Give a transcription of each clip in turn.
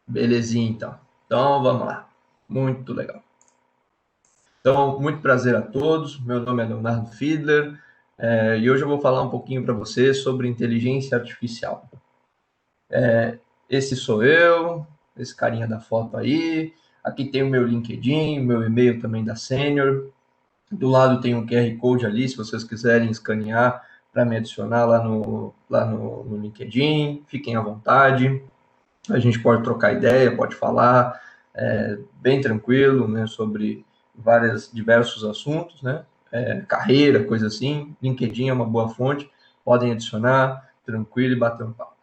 Belezinha, então. Então, vamos lá. Muito legal. Então, muito prazer a todos. Meu nome é Leonardo Fiedler e hoje eu vou falar um pouquinho para vocês sobre inteligência artificial. Esse sou eu, esse carinha da foto aí. Aqui tem o meu LinkedIn, meu e-mail também da Senior. Do lado tem um QR Code ali, se vocês quiserem escanear para me adicionar lá no LinkedIn. Fiquem à vontade. A gente pode trocar ideia, pode falar bem tranquilo, né, sobre diversos assuntos, né, carreira, coisa assim. LinkedIn é uma boa fonte, podem adicionar, tranquilo e bater um papo.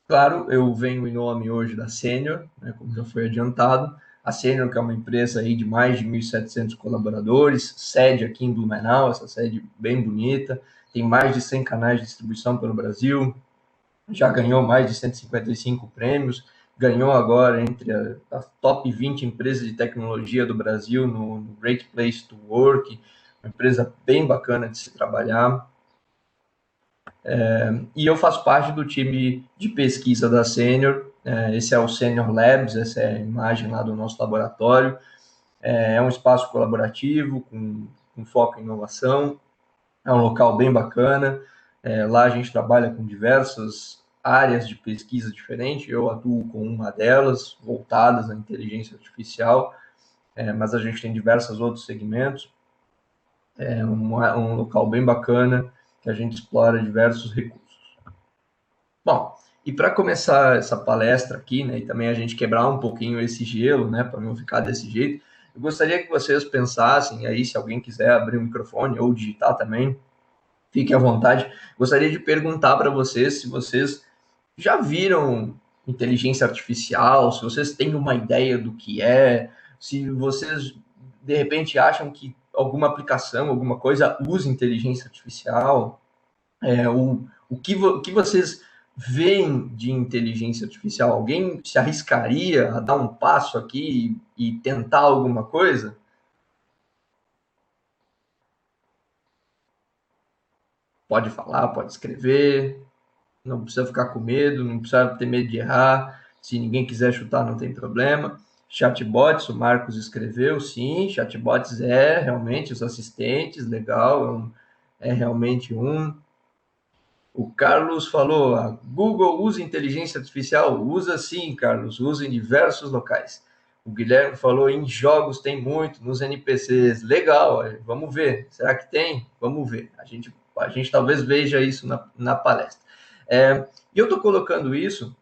Claro, eu venho em nome hoje da Senior, né, como já foi adiantado. A Senior, que é uma empresa aí de mais de 1.700 colaboradores, sede aqui em Blumenau, essa sede bem bonita, tem mais de 100 canais de distribuição pelo Brasil, já ganhou mais de 155 prêmios, ganhou agora entre as top 20 empresas de tecnologia do Brasil no Great Place to Work, uma empresa bem bacana de se trabalhar. E eu faço parte do time de pesquisa da Senior, esse é o Senior Labs, essa é a imagem lá do nosso laboratório. É um espaço colaborativo, com foco em inovação, é um local bem bacana. Lá a gente trabalha com diversas áreas de pesquisa diferentes. Eu atuo com uma delas, voltadas à inteligência artificial, mas a gente tem diversos outros segmentos. É um local bem bacana que a gente explora diversos recursos. Bom, e para começar essa palestra aqui, né, e também a gente quebrar um pouquinho esse gelo, né, para não ficar desse jeito, eu gostaria que vocês pensassem aí, se alguém quiser abrir o microfone ou digitar também, fique à vontade. Gostaria de perguntar para vocês se vocês já viram inteligência artificial, se vocês têm uma ideia do que é, se vocês de repente acham que alguma aplicação, alguma coisa usa inteligência artificial, o que vocês veem de inteligência artificial? Alguém se arriscaria a dar um passo aqui e tentar alguma coisa? Pode falar, pode escrever. Não precisa ficar com medo, não precisa ter medo de errar. Se ninguém quiser chutar, não tem problema. Chatbots, o Marcos escreveu, sim, chatbots realmente os assistentes, legal, realmente um. O Carlos falou, a Google usa inteligência artificial? Usa sim, Carlos, usa em diversos locais. O Guilherme falou, em jogos tem muito, nos NPCs. Legal, vamos ver. Será que tem? Vamos ver. A gente talvez veja isso na palestra. E eu estou colocando isso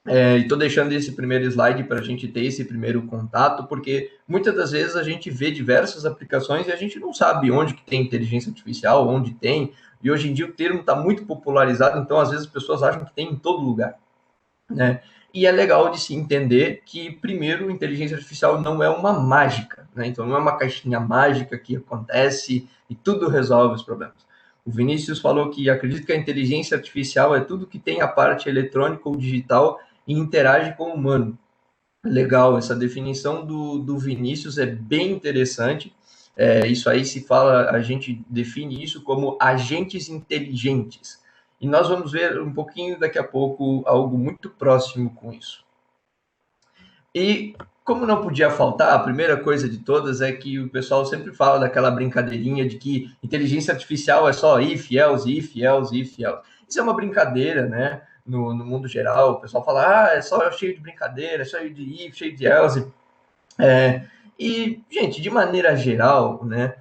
e estou deixando esse primeiro slide para a gente ter esse primeiro contato, porque muitas das vezes a gente vê diversas aplicações e a gente não sabe onde que tem inteligência artificial, onde tem, e hoje em dia o termo está muito popularizado, então às vezes as pessoas acham que tem em todo lugar, né? E é legal de se entender que, primeiro, inteligência artificial não é uma mágica, né? Então não é uma caixinha mágica que acontece e tudo resolve os problemas. O Vinícius falou que acredita que a inteligência artificial é tudo que tem a parte eletrônica ou digital e interage com o humano. Legal, essa definição do Vinícius é bem interessante. Isso aí se fala, a gente define isso como agentes inteligentes. E nós vamos ver um pouquinho daqui a pouco algo muito próximo com isso. E como não podia faltar, a primeira coisa de todas é que o pessoal sempre fala daquela brincadeirinha de que inteligência artificial é só if, else, if, else, if, else. Isso é uma brincadeira, né? No mundo geral, o pessoal fala, é só cheio de brincadeira, é cheio de if, cheio de else. E, gente, de maneira geral, né?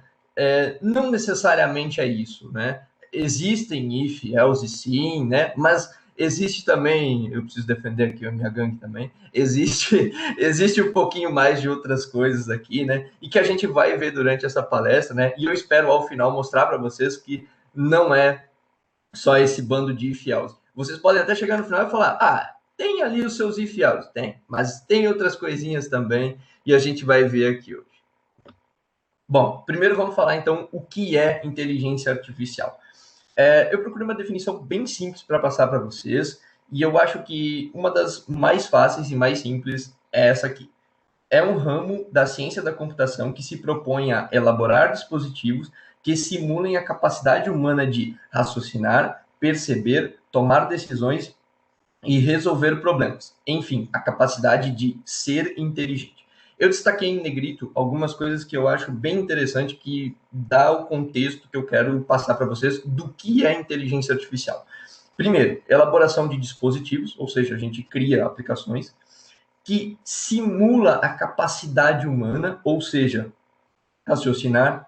Não necessariamente é isso, né? Existem if, else, sim, né? Mas existe também, eu preciso defender aqui a minha gangue também, existe um pouquinho mais de outras coisas aqui, né? E que a gente vai ver durante essa palestra, né? E eu espero ao final mostrar para vocês que não é só esse bando de if, else. Vocês podem até chegar no final e falar, tem ali os seus if, else, tem, mas tem outras coisinhas também e a gente vai ver aqui hoje. Bom, primeiro vamos falar então o que é inteligência artificial. Eu procurei uma definição bem simples para passar para vocês, e eu acho que uma das mais fáceis e mais simples é essa aqui. É um ramo da ciência da computação que se propõe a elaborar dispositivos que simulem a capacidade humana de raciocinar, perceber, tomar decisões e resolver problemas. Enfim, a capacidade de ser inteligente. Eu destaquei em negrito algumas coisas que eu acho bem interessante, que dá o contexto que eu quero passar para vocês do que é inteligência artificial. Primeiro, elaboração de dispositivos, ou seja, a gente cria aplicações que simula a capacidade humana, ou seja, raciocinar,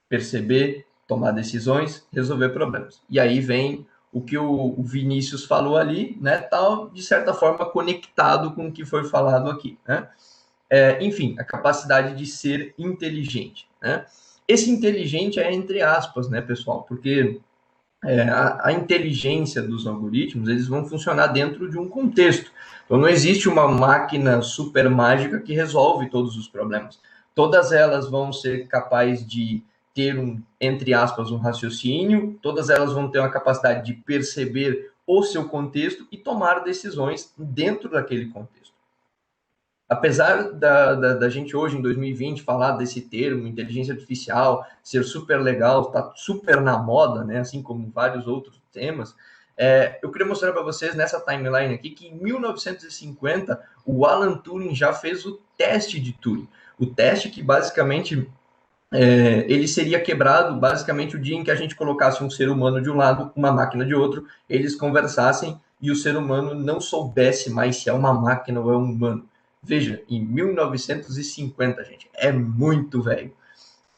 perceber, tomar decisões, resolver problemas. E aí vem o que o Vinícius falou ali, né? Tal de certa forma conectado com o que foi falado aqui, né? Enfim, a capacidade de ser inteligente, né? Esse inteligente é entre aspas, né, pessoal? Porque a inteligência dos algoritmos, eles vão funcionar dentro de um contexto. Então, não existe uma máquina super mágica que resolve todos os problemas. Todas elas vão ser capazes de ter entre aspas, um raciocínio, todas elas vão ter uma capacidade de perceber o seu contexto e tomar decisões dentro daquele contexto. Apesar da gente hoje, em 2020, falar desse termo, inteligência artificial, ser super legal, está super na moda, né? Assim como vários outros temas, eu queria mostrar para vocês nessa timeline aqui que em 1950 o Alan Turing já fez o teste de Turing. O teste que basicamente ele seria quebrado basicamente o dia em que a gente colocasse um ser humano de um lado, uma máquina de outro, eles conversassem e o ser humano não soubesse mais se é uma máquina ou é um humano. Veja, em 1950, gente, é muito velho.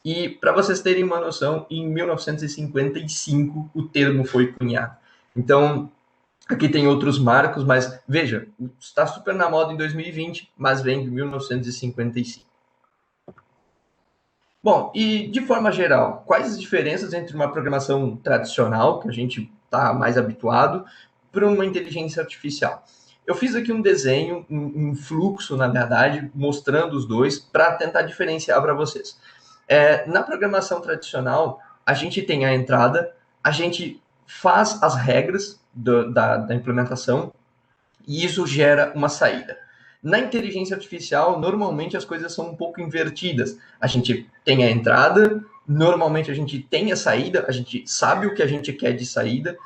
E para vocês terem uma noção, em 1955 o termo foi cunhado. Então, aqui tem outros marcos, mas veja, está super na moda em 2020, mas vem de 1955. Bom, e de forma geral, quais as diferenças entre uma programação tradicional, que a gente está mais habituado, para uma inteligência artificial? Eu fiz aqui um desenho, um fluxo, na verdade, mostrando os dois para tentar diferenciar para vocês. Na programação tradicional, a gente tem a entrada, a gente faz as regras da implementação e isso gera uma saída. Na inteligência artificial, normalmente as coisas são um pouco invertidas. A gente tem a entrada, normalmente a gente tem a saída, a gente sabe o que a gente quer de saída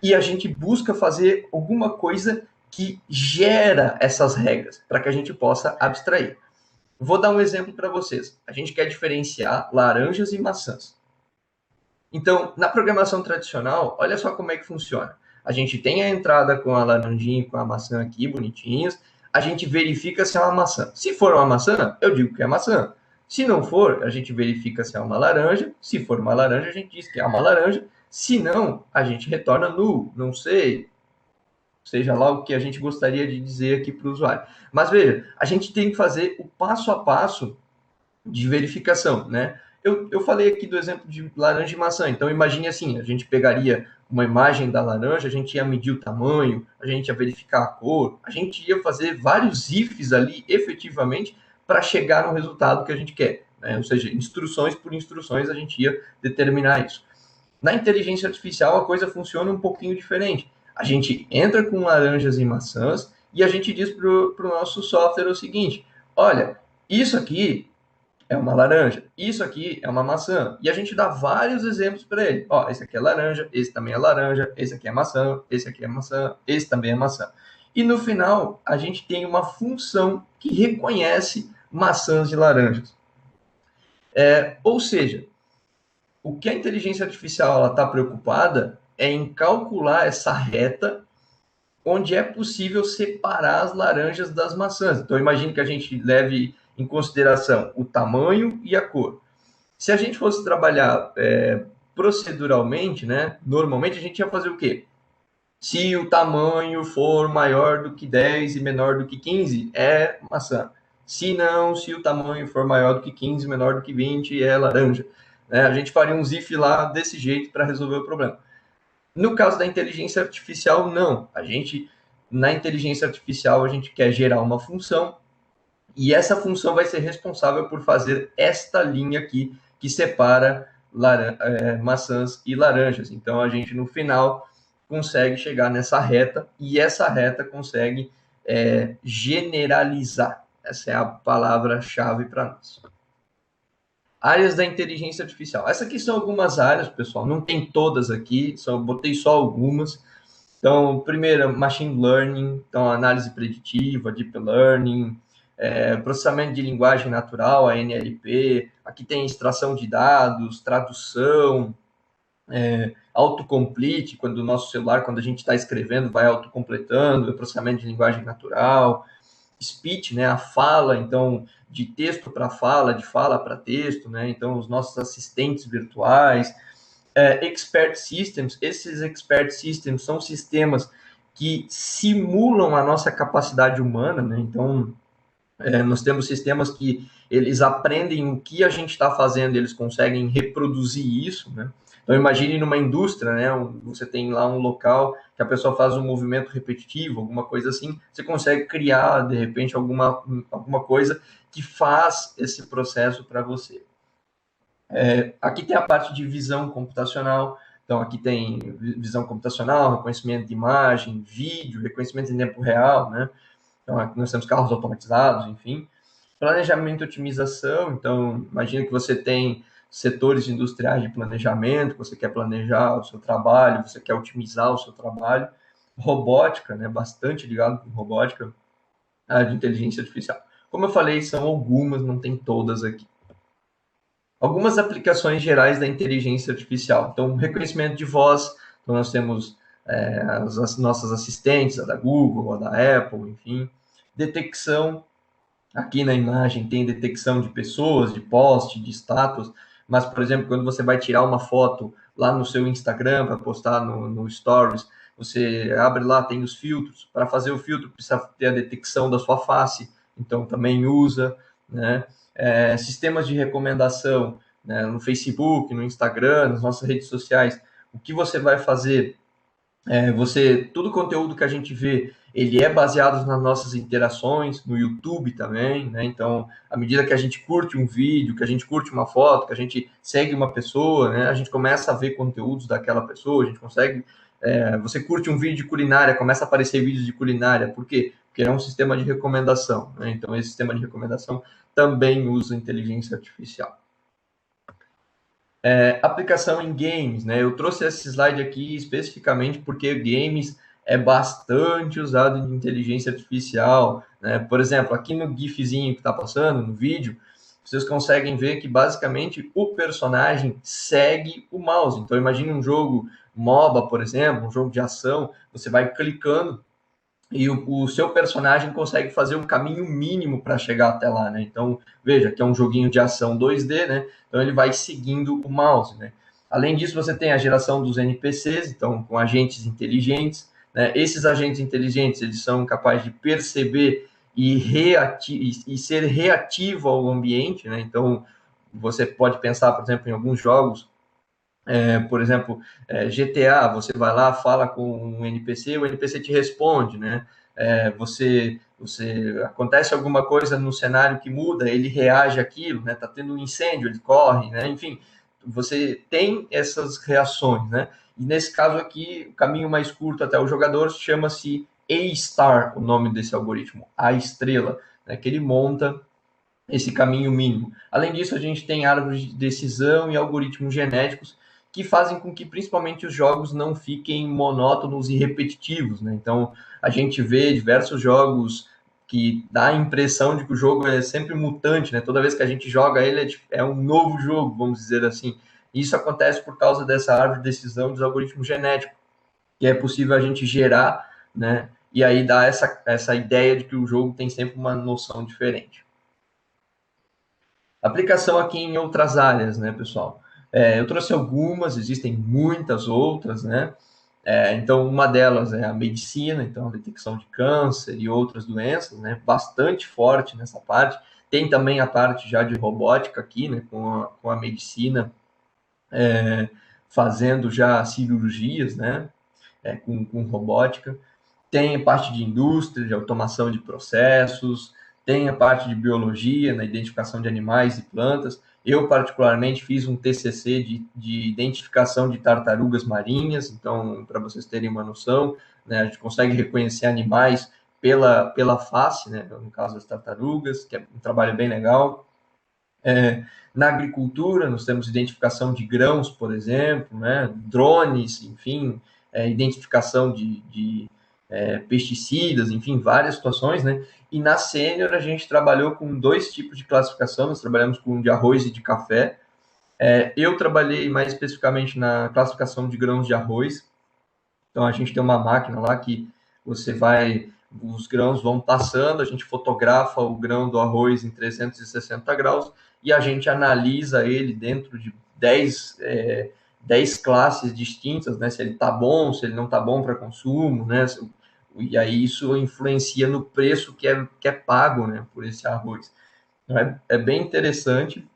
e a gente busca fazer alguma coisa que gera essas regras para que a gente possa abstrair. Vou dar um exemplo para vocês. A gente quer diferenciar laranjas e maçãs. Então, na programação tradicional, olha só como é que funciona. A gente tem a entrada com a laranjinha e com a maçã aqui, bonitinhas. A gente verifica se é uma maçã. Se for uma maçã, eu digo que é maçã. Se não for, a gente verifica se é uma laranja. Se for uma laranja, a gente diz que é uma laranja. Se não, a gente retorna nulo, não sei, seja lá o que a gente gostaria de dizer aqui para o usuário. Mas veja, a gente tem que fazer o passo a passo de verificação, né? Eu falei aqui do exemplo de laranja e maçã, então imagine assim, a gente pegaria uma imagem da laranja, a gente ia medir o tamanho, a gente ia verificar a cor, a gente ia fazer vários ifs ali, efetivamente, para chegar no resultado que a gente quer, né? Ou seja, instruções por instruções a gente ia determinar isso. Na inteligência artificial a coisa funciona um pouquinho diferente. A gente entra com laranjas e maçãs e a gente diz para o nosso software o seguinte, olha, isso aqui é uma laranja, isso aqui é uma maçã. E a gente dá vários exemplos para ele. Ó, esse aqui é laranja, esse também é laranja, esse aqui é maçã, esse aqui é maçã, esse também é maçã. E no final, a gente tem uma função que reconhece maçãs e laranjas. Ou seja, o que a inteligência artificial está preocupada é em calcular essa reta onde é possível separar as laranjas das maçãs. Então, imagine que a gente leve em consideração o tamanho e a cor. Se a gente fosse trabalhar proceduralmente, né, normalmente a gente ia fazer o quê? Se o tamanho for maior do que 10 e menor do que 15, é maçã. Se não, se o tamanho for maior do que 15, menor do que 20, é laranja. A gente faria um if lá desse jeito para resolver o problema. No caso da inteligência artificial, não. Na inteligência artificial, a gente quer gerar uma função e essa função vai ser responsável por fazer esta linha aqui que separa maçãs e laranjas. Então, a gente, no final, consegue chegar nessa reta e essa reta consegue generalizar. Essa é a palavra-chave para nós. Áreas da inteligência artificial. Essas aqui são algumas áreas, pessoal. Não tem todas aqui, botei só algumas. Então, primeiro, machine learning, então análise preditiva, deep learning, processamento de linguagem natural, a NLP, aqui tem extração de dados, tradução, autocomplete, quando o nosso celular, quando a gente está escrevendo, vai autocompletando, processamento de linguagem natural, speech, né, a fala, então, de texto para fala, de fala para texto, né, então, os nossos assistentes virtuais, expert systems, esses expert systems são sistemas que simulam a nossa capacidade humana, né, então, nós temos sistemas que eles aprendem o que a gente está fazendo, eles conseguem reproduzir isso, né? Então, imagine numa indústria, né? Você tem lá um local que a pessoa faz um movimento repetitivo, alguma coisa assim, você consegue criar, de repente, alguma coisa que faz esse processo para você. Aqui tem a parte de visão computacional, então aqui tem visão computacional, reconhecimento de imagem, vídeo, reconhecimento em tempo real, né? Então, aqui nós temos carros automatizados, enfim. Planejamento e otimização, então, imagina que você tem setores industriais de planejamento, você quer planejar o seu trabalho, você quer otimizar o seu trabalho. Robótica, né, bastante ligado com robótica, a de inteligência artificial. Como eu falei, são algumas, não tem todas aqui. Algumas aplicações gerais da inteligência artificial. Então, reconhecimento de voz, então nós temos as nossas assistentes, a da Google, a da Apple, enfim. Detecção. Aqui na imagem tem detecção de pessoas, de post, de status, mas, por exemplo, quando você vai tirar uma foto lá no seu Instagram para postar no Stories, você abre lá, tem os filtros. Para fazer o filtro, precisa ter a detecção da sua face, então também usa, né? Sistemas de recomendação, né? No Facebook, no Instagram, nas nossas redes sociais. O que você vai fazer todo o conteúdo que a gente vê, ele é baseado nas nossas interações, no YouTube também, né? Então, à medida que a gente curte um vídeo, que a gente curte uma foto, que a gente segue uma pessoa, né? A gente começa a ver conteúdos daquela pessoa, a gente consegue... você curte um vídeo de culinária, começa a aparecer vídeos de culinária, por quê? Porque é um sistema de recomendação, né? Então, esse sistema de recomendação também usa inteligência artificial. Aplicação em games, né? Eu trouxe esse slide aqui especificamente porque games é bastante usado em inteligência artificial, né? Por exemplo, aqui no GIFzinho que está passando, no vídeo, vocês conseguem ver que basicamente o personagem segue o mouse. Então, imagine um jogo MOBA, por exemplo, um jogo de ação, você vai clicando e o seu personagem consegue fazer um caminho mínimo para chegar até lá, né? Então, veja que é um joguinho de ação 2D, né? Então, ele vai seguindo o mouse, né? Além disso, você tem a geração dos NPCs, então, com agentes inteligentes, né? Esses agentes inteligentes, eles são capazes de perceber e ser reativo ao ambiente, né? Então, você pode pensar, por exemplo, em alguns jogos por exemplo, GTA, você vai lá, fala com um NPC, o NPC te responde, né? Você acontece alguma coisa no cenário que muda, ele reage àquilo, né? Tá tendo um incêndio, ele corre, né? Enfim, você tem essas reações, né? E nesse caso aqui, o caminho mais curto até o jogador chama-se A-Star, o nome desse algoritmo, a estrela, né? Que ele monta esse caminho mínimo. Além disso, a gente tem árvores de decisão e algoritmos genéticos que fazem com que principalmente os jogos não fiquem monótonos e repetitivos, né? Então, a gente vê diversos jogos que dá a impressão de que o jogo é sempre mutante, né? Toda vez que a gente joga ele é um novo jogo, vamos dizer assim. Isso acontece por causa dessa árvore de decisão dos algoritmos genéticos, que é possível a gente gerar, né? E aí dá essa ideia de que o jogo tem sempre uma noção diferente. Aplicação aqui em outras áreas, né, pessoal? Eu trouxe algumas, existem muitas outras, né? Então, uma delas é a medicina, então a detecção de câncer e outras doenças, né? Bastante forte nessa parte. Tem também a parte já de robótica aqui, né? Com a medicina fazendo já cirurgias, né? Com robótica. Tem a parte de indústria, de automação de processos, tem a parte de biologia, na identificação de animais e plantas. Eu, particularmente, fiz um TCC de identificação de tartarugas marinhas, então, para vocês terem uma noção, né, a gente consegue reconhecer animais pela face, né, no caso das tartarugas, que é um trabalho bem legal. Na agricultura, nós temos identificação de grãos, por exemplo, né, drones, enfim, identificação de pesticidas, enfim, várias situações, né? E na sênior a gente trabalhou com 2 tipos de classificação, nós trabalhamos com de arroz e de café. Eu trabalhei mais especificamente na classificação de grãos de arroz. Então a gente tem uma máquina lá que você vai, os grãos vão passando, a gente fotografa o grão do arroz em 360 graus e a gente analisa ele dentro de 10 classes distintas, né? Se ele está bom, se ele não está bom para consumo, né? E aí isso influencia no preço que é pago, né, por esse arroz. Então, é bem interessante,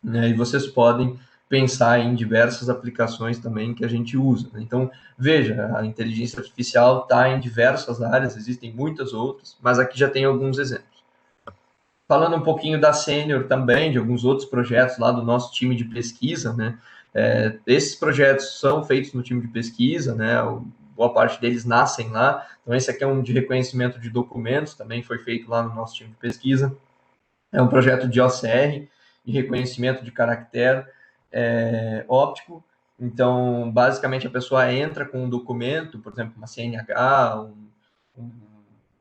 né? E vocês podem pensar em diversas aplicações também que a gente usa, né? Então, veja, a inteligência artificial está em diversas áreas, existem muitas outras, mas aqui já tem alguns exemplos. Falando um pouquinho da Sênior também, de alguns outros projetos lá do nosso time de pesquisa, né? Esses projetos são feitos no time de pesquisa, né? Boa parte deles nascem lá. Então, esse aqui é um de reconhecimento de documentos, também foi feito lá no nosso time de pesquisa. É um projeto de OCR, de reconhecimento de caractere óptico. Então, basicamente, a pessoa entra com um documento, por exemplo, uma CNH, um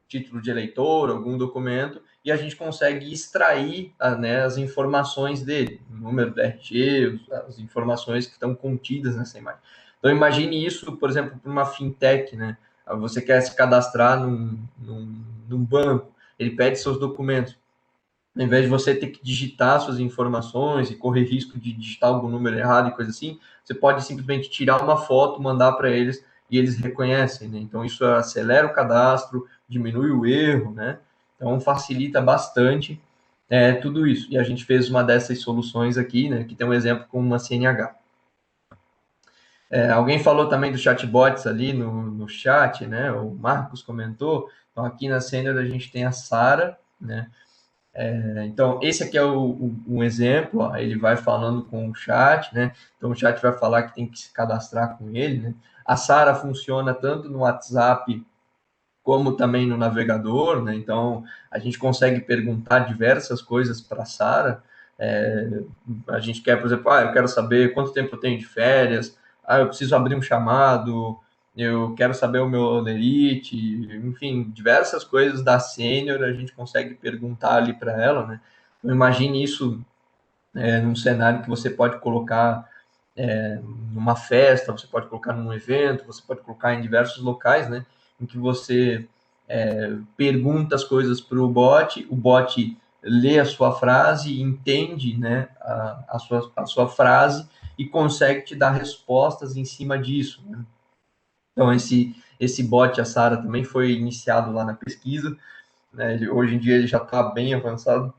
título de eleitor, algum documento, e a gente consegue extrair né, as informações dele, o número do RG, as informações que estão contidas nessa imagem. Então, imagine isso, por exemplo, para uma fintech, né? Você quer se cadastrar num banco, ele pede seus documentos. Ao invés de você ter que digitar suas informações e correr risco de digitar algum número errado e coisa assim, você pode simplesmente tirar uma foto, mandar para eles e eles reconhecem, né? Então isso acelera o cadastro, diminui o erro, né? Então facilita bastante tudo isso. E a gente fez uma dessas soluções aqui, né? Que tem um exemplo com uma CNH. Alguém falou também dos chatbots ali no chat, né? O Marcos comentou. Então aqui na Senior a gente tem a Sara, né? Então, esse aqui é um exemplo, ó, ele vai falando com o chat, né? Então, o chat vai falar que tem que se cadastrar com ele, né? A Sara funciona tanto no WhatsApp como também no navegador, né? Então, a gente consegue perguntar diversas coisas para a Sara. A gente quer, por exemplo, eu quero saber quanto tempo eu tenho de férias, eu preciso abrir um chamado, eu quero saber o meu olerite, enfim, diversas coisas da sênior a gente consegue perguntar ali para ela, né? Então, imagine isso num cenário que você pode colocar numa festa, você pode colocar num evento, você pode colocar em diversos locais, né? Em que você pergunta as coisas para o bot lê a sua frase, entende, né, a sua frase e consegue te dar respostas em cima disso, né? Então, esse bot, a Sara, também foi iniciado lá na pesquisa, né? Hoje em dia ele já está bem avançado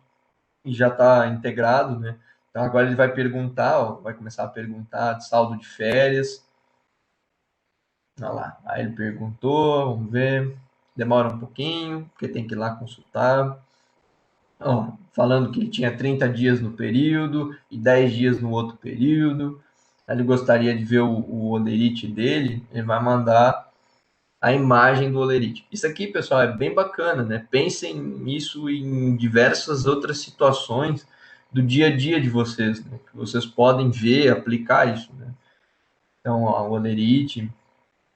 e já está integrado, né? Então, agora ele vai perguntar, ó, vai começar a perguntar de saldo de férias. Olha lá, aí ele perguntou, vamos ver. Demora um pouquinho, porque tem que ir lá consultar. Ó, falando que ele tinha 30 dias no período e 10 dias no outro período. Ele gostaria de ver o olerite dele, ele vai mandar a imagem do olerite. Isso aqui, pessoal, é bem bacana, né? Pensem nisso em diversas outras situações do dia a dia de vocês, né? Que vocês podem ver, aplicar isso, né? Então, o olerite.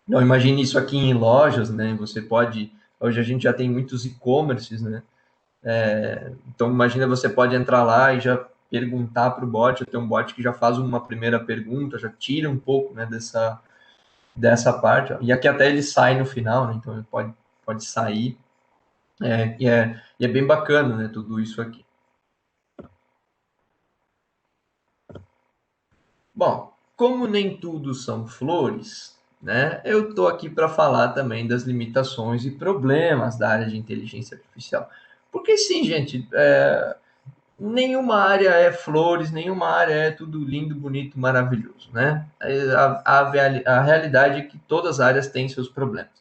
Então, imagine isso aqui em lojas, né? Você pode. Hoje a gente já tem muitos e-commerces, né? Então, imagina você pode entrar lá e já perguntar para o bot. Tem um bot que já faz uma primeira pergunta, já tira um pouco, né, dessa parte. Ó. E aqui até ele sai no final, né? Então ele pode sair. E é bem bacana, né? Tudo isso aqui. Bom, como nem tudo são flores, né? Eu estou aqui para falar também das limitações e problemas da área de inteligência artificial. Porque sim, gente, nenhuma área é flores, nenhuma área é tudo lindo, bonito, maravilhoso, né? A realidade é que todas as áreas têm seus problemas.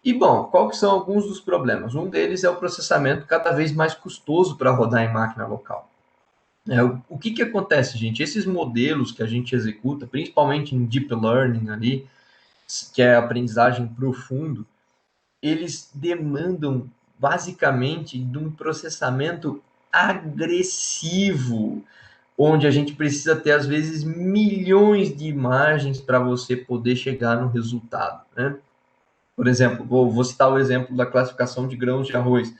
E bom, qual que são alguns dos problemas? Um deles é o processamento cada vez mais custoso para rodar em máquina local. O que acontece, gente? Esses modelos que a gente executa, principalmente em deep learning ali, que é a aprendizagem profundo, eles demandam basicamente de um processamento agressivo. onde a gente precisa ter, às vezes, milhões de imagens para você poder chegar no resultado, né? Por exemplo, vou citar o exemplo da classificação de grãos de arroz.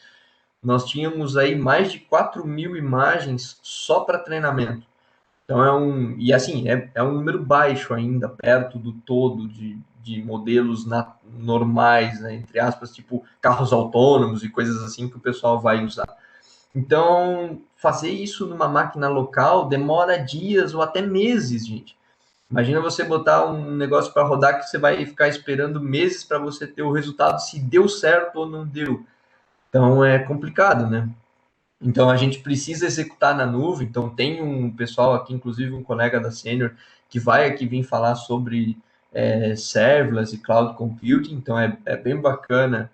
Nós tínhamos aí mais de 4.000 imagens só para treinamento. Então e assim, é um número baixo ainda, perto do todo de modelos normais, né, entre aspas, tipo carros autônomos e coisas assim que o pessoal vai usar. Então, fazer isso numa máquina local demora dias ou até meses, gente. Imagina você botar um negócio para rodar que você vai ficar esperando meses para você ter o resultado se deu certo ou não deu. Então é complicado, né? Então a gente precisa executar na nuvem. Então tem um pessoal aqui, inclusive um colega da Senior, que vai aqui vir falar sobre serverless e cloud computing. Então é bem bacana,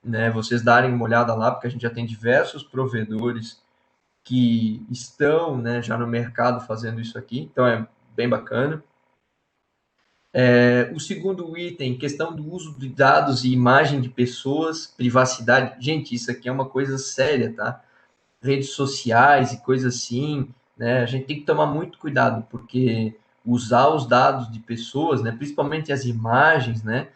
né, vocês darem uma olhada lá, porque a gente já tem diversos provedores que estão, né, já no mercado fazendo isso aqui. Então é bem bacana. O segundo item, questão do uso de dados e imagem de pessoas, privacidade. Gente, isso aqui é uma coisa séria, tá? Redes sociais e coisas assim, né? A gente tem que tomar muito cuidado, porque usar os dados de pessoas, né, principalmente as imagens, né,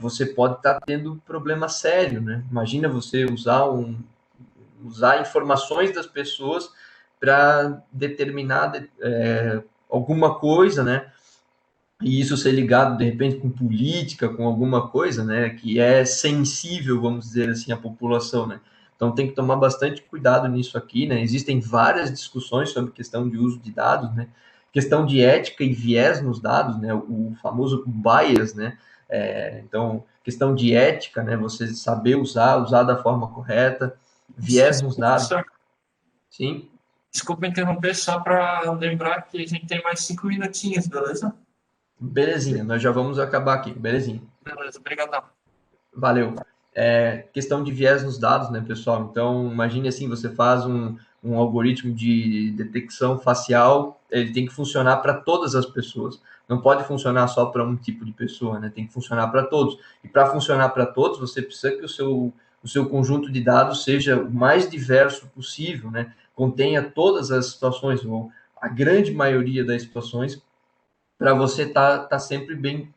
você pode estar tendo problema sério, né? Imagina você usar informações das pessoas para determinar alguma coisa, né? E isso ser ligado de repente com política, com alguma coisa, né, que é sensível, vamos dizer assim, à população, né? Então tem que tomar bastante cuidado nisso aqui, né? Existem várias discussões sobre questão de uso de dados, né? Questão de ética e viés nos dados, né? O famoso bias, né? Então, questão de ética, né? Você saber usar da forma correta, viés nos Desculpa, dados, só, sim, desculpa interromper, só para lembrar que a gente tem mais 5 minutinhos, beleza? belezinha, nós já vamos acabar aqui, belezinha. Beleza, obrigadão. Valeu. Questão de viés nos dados, né, pessoal? Então, imagine assim, você faz um algoritmo de detecção facial, ele tem que funcionar para todas as pessoas. Não pode funcionar só para um tipo de pessoa, né? Tem que funcionar para todos. E para funcionar para todos, você precisa que o seu conjunto de dados seja o mais diverso possível, né? Contenha todas as situações, ou a grande maioria das situações, para você tá sempre bem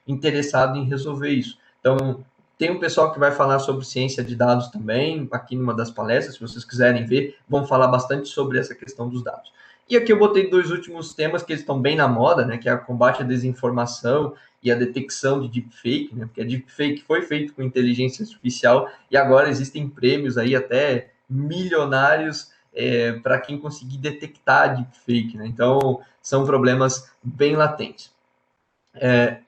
interessado em resolver isso. Então, tem um pessoal que vai falar sobre ciência de dados também, aqui numa das palestras, se vocês quiserem ver, vão falar bastante sobre essa questão dos dados. E aqui eu botei dois últimos temas que eles estão bem na moda, né, que é a combate à desinformação e a detecção de deepfake, né, porque a deepfake foi feito com inteligência artificial e agora existem prêmios aí até milionários para quem conseguir detectar a deepfake, né? Então, são problemas bem latentes.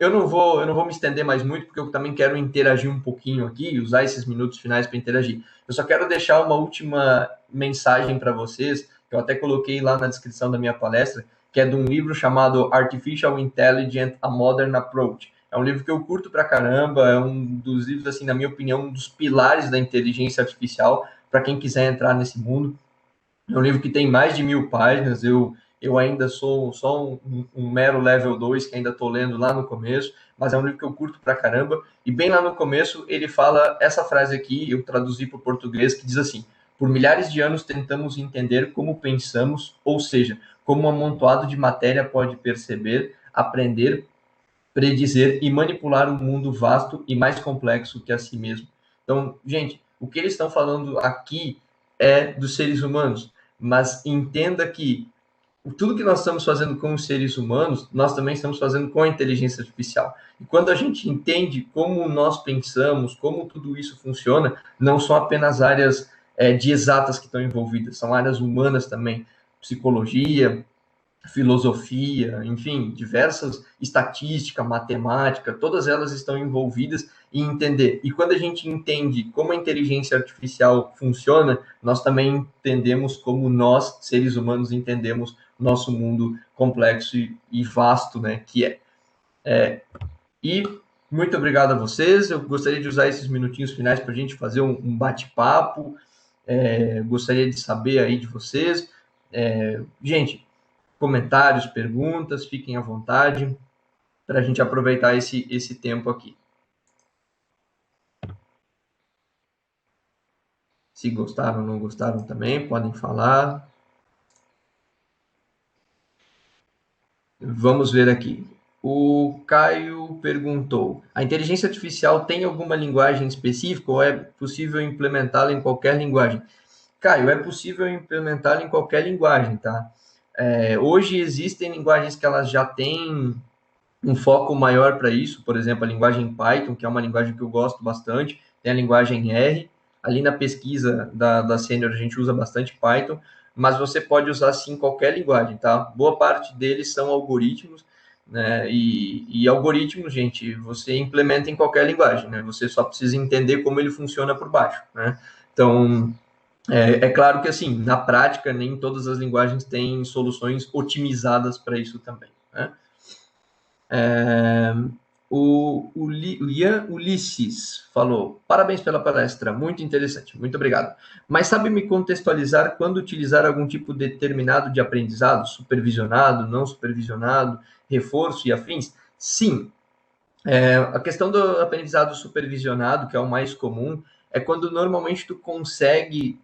Eu não vou me estender mais muito, porque eu também quero interagir um pouquinho aqui, usar esses minutos finais para interagir. Eu só quero deixar uma última mensagem para vocês, que eu até coloquei lá na descrição da minha palestra, que é de um livro chamado Artificial Intelligence: A Modern Approach. É um livro que eu curto pra caramba, é um dos livros, assim, na minha opinião, um dos pilares da inteligência artificial, para quem quiser entrar nesse mundo. É um livro que tem mais de 1.000 páginas. Eu ainda sou só um mero level 2 que ainda estou lendo lá no começo, mas é um livro que eu curto pra caramba. E bem lá no começo ele fala essa frase aqui, eu traduzi para o português, que diz assim: por milhares de anos tentamos entender como pensamos, ou seja, como um amontoado de matéria pode perceber, aprender, predizer e manipular um mundo vasto e mais complexo que a si mesmo. Então, gente, o que eles estão falando aqui é dos seres humanos, mas entenda que tudo que nós estamos fazendo com os seres humanos, nós também estamos fazendo com a inteligência artificial. E quando a gente entende como nós pensamos, como tudo isso funciona, não são apenas áreas de exatas que estão envolvidas, são áreas humanas também, psicologia, filosofia, enfim, diversas estatística, matemática, todas elas estão envolvidas em entender. E quando a gente entende como a inteligência artificial funciona, nós também entendemos como nós, seres humanos, entendemos nosso mundo complexo e vasto, né, que é. E muito obrigado a vocês. Eu gostaria de usar esses minutinhos finais para a gente fazer um bate-papo. Gostaria de saber aí de vocês. Gente, comentários, perguntas, fiquem à vontade para a gente aproveitar esse tempo aqui. Se gostaram ou não gostaram também, podem falar. Vamos ver aqui. O Caio perguntou: a inteligência artificial tem alguma linguagem específica ou é possível implementá-la em qualquer linguagem? Caio, é possível implementá-la em qualquer linguagem, tá? Hoje existem linguagens que elas já têm um foco maior para isso, por exemplo, a linguagem Python, que é uma linguagem que eu gosto bastante, tem a linguagem R, ali na pesquisa da Senior a gente usa bastante Python, mas você pode usar sim qualquer linguagem, tá? Boa parte deles são algoritmos, né? E algoritmos, gente, você implementa em qualquer linguagem, né? Você só precisa entender como ele funciona por baixo, né? Então, é claro que, assim, na prática, nem todas as linguagens têm soluções otimizadas para isso também, né? O Ian Ulisses falou: parabéns pela palestra, muito interessante, muito obrigado. Mas sabe me contextualizar quando utilizar algum tipo determinado de aprendizado, supervisionado, não supervisionado, reforço e afins? Sim, a questão do aprendizado supervisionado, que é o mais comum, é quando normalmente tu consegue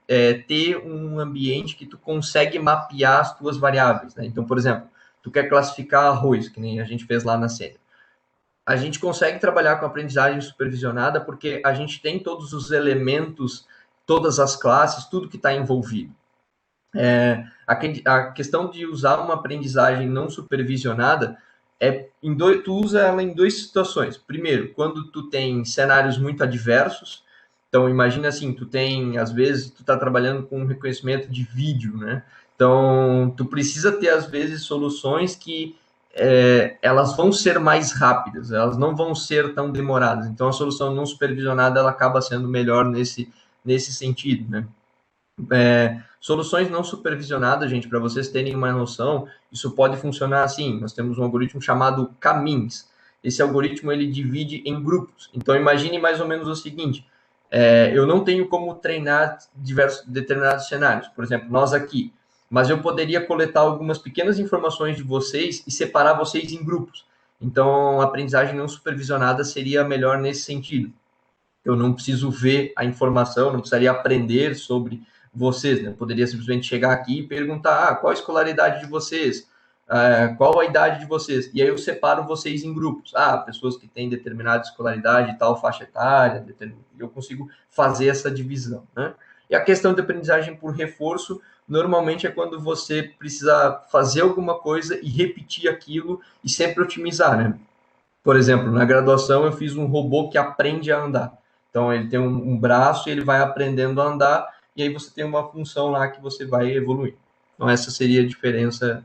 ter um ambiente que tu consegue mapear as tuas variáveis, né? Então, por exemplo, tu quer classificar arroz, que nem a gente fez lá na série. A gente consegue trabalhar com aprendizagem supervisionada porque a gente tem todos os elementos, todas as classes, tudo que está envolvido. A questão de usar uma aprendizagem não supervisionada tu usa ela em duas situações. Primeiro, quando tu tem cenários muito adversos. Então, imagina assim, às vezes, tu está trabalhando com reconhecimento de vídeo, né? Então, tu precisa ter, às vezes, soluções que elas vão ser mais rápidas, elas não vão ser tão demoradas. Então, a solução não supervisionada, ela acaba sendo melhor nesse sentido, né? Soluções não supervisionadas, gente, para vocês terem uma noção, isso pode funcionar assim. Nós temos um algoritmo chamado Caminhos. Esse algoritmo ele divide em grupos. Então imagine mais ou menos o seguinte: eu não tenho como treinar determinados cenários. Por exemplo, nós aqui, mas eu poderia coletar algumas pequenas informações de vocês e separar vocês em grupos. Então, a aprendizagem não supervisionada seria melhor nesse sentido. Eu não preciso ver a informação, não precisaria aprender sobre vocês, né? Eu poderia simplesmente chegar aqui e perguntar: qual a escolaridade de vocês? Qual a idade de vocês? E aí eu separo vocês em grupos. Pessoas que têm determinada escolaridade e tal faixa etária, eu consigo fazer essa divisão, né? E a questão de aprendizagem por reforço, normalmente é quando você precisa fazer alguma coisa e repetir aquilo e sempre otimizar, né? Por exemplo, na graduação eu fiz um robô que aprende a andar. Então ele tem um braço e ele vai aprendendo a andar, e aí você tem uma função lá que você vai evoluir. Então essa seria a diferença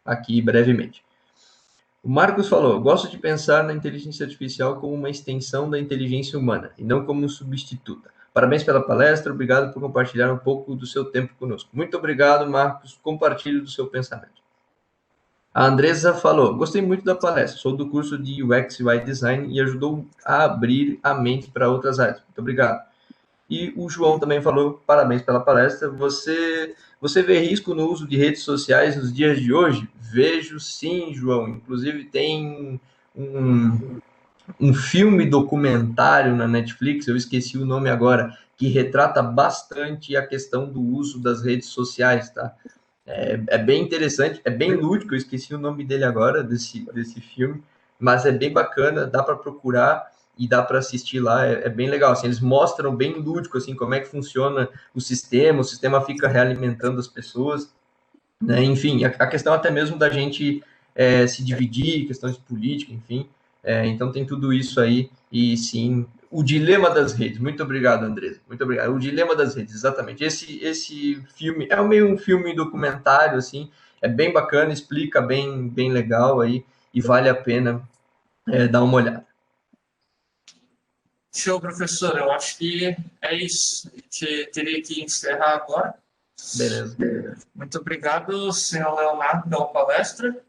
aqui brevemente. O Marcos falou: gosto de pensar na inteligência artificial como uma extensão da inteligência humana e não como substituta. Parabéns pela palestra, obrigado por compartilhar um pouco do seu tempo conosco. Muito obrigado, Marcos, compartilhe do seu pensamento. A Andresa falou: gostei muito da palestra, sou do curso de UX e UI Design e ajudou a abrir a mente para outras áreas. Muito obrigado. E o João também falou: parabéns pela palestra. Você vê risco no uso de redes sociais nos dias de hoje? Vejo sim, João. Inclusive tem um filme documentário na Netflix, eu esqueci o nome agora, que retrata bastante a questão do uso das redes sociais, tá? Bem interessante, é bem lúdico, eu esqueci o nome dele agora, desse filme, mas é bem bacana, dá para procurar e dá para assistir lá, é bem legal, assim, eles mostram bem lúdico, assim, como é que funciona o sistema fica realimentando as pessoas, né? Enfim, a questão até mesmo da gente se dividir, questões políticas, enfim, então tem tudo isso aí, e sim, o dilema das redes. Muito obrigado, Andresa. Muito obrigado. O dilema das redes, exatamente. Esse filme é meio um filme documentário, assim, é bem bacana, explica bem legal aí, e vale a pena dar uma olhada. Show, professor. Eu acho que é isso. A gente teria que encerrar agora. Beleza. Muito obrigado, senhor Leonardo, pela palestra.